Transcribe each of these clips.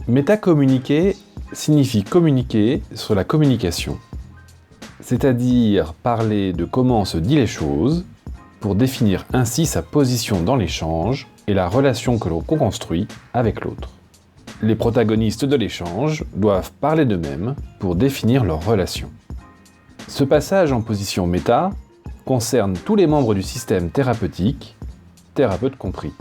Métacommuniquer signifie communiquer sur la communication, c'est-à-dire parler de comment se dit les choses pour définir ainsi sa position dans l'échange et la relation que l'on construit avec l'autre. Les protagonistes de l'échange doivent parler d'eux-mêmes pour définir leur relation. Ce passage en position méta concerne tous les membres du système thérapeutique, thérapeute compris.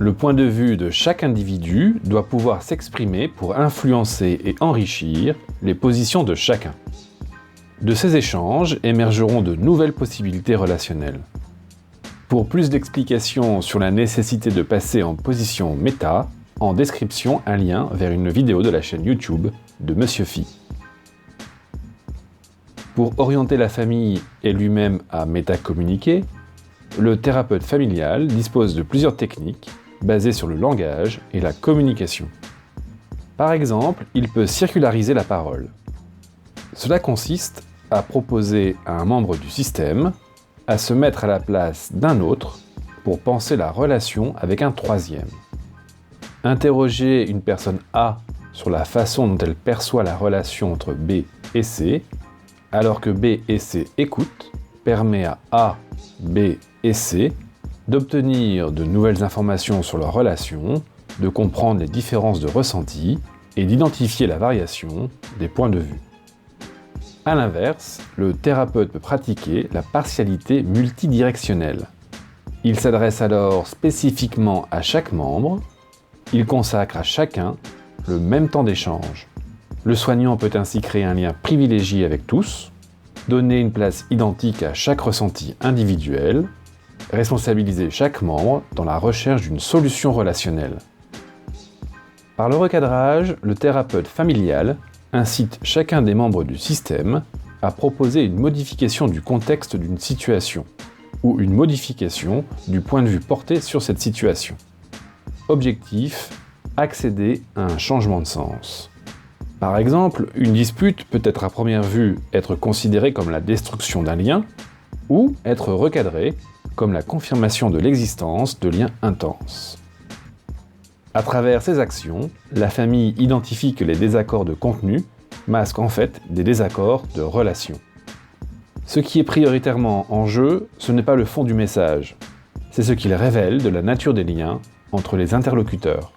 Le point de vue de chaque individu doit pouvoir s'exprimer pour influencer et enrichir les positions de chacun. De ces échanges émergeront de nouvelles possibilités relationnelles. Pour plus d'explications sur la nécessité de passer en position méta, en description un lien vers une vidéo de la chaîne YouTube de Monsieur Phi. Pour orienter la famille et lui-même à métacommuniquer, le thérapeute familial dispose de plusieurs techniques basées sur le langage et la communication. Par exemple, il peut circulariser la parole. Cela consiste à proposer à un membre du système à se mettre à la place d'un autre pour penser la relation avec un troisième. Interroger une personne A sur la façon dont elle perçoit la relation entre B et C, alors que B et C écoutent, permet à A, B et C d'obtenir de nouvelles informations sur leur relation, de comprendre les différences de ressenti et d'identifier la variation des points de vue. A l'inverse, le thérapeute peut pratiquer la partialité multidirectionnelle. Il s'adresse alors spécifiquement à chaque membre, il consacre à chacun le même temps d'échange. Le soignant peut ainsi créer un lien privilégié avec tous, donner une place identique à chaque ressenti individuel, responsabiliser chaque membre dans la recherche d'une solution relationnelle. Par le recadrage, le thérapeute familial incite chacun des membres du système à proposer une modification du contexte d'une situation ou une modification du point de vue porté sur cette situation. Objectif, accéder à un changement de sens. Par exemple, une dispute peut être à première vue être considérée comme la destruction d'un lien ou être recadrée comme la confirmation de l'existence de liens intenses. À travers ces actions, la famille identifie que les désaccords de contenu masquent en fait des désaccords de relation. Ce qui est prioritairement en jeu, ce n'est pas le fond du message, c'est ce qu'il révèle de la nature des liens entre les interlocuteurs.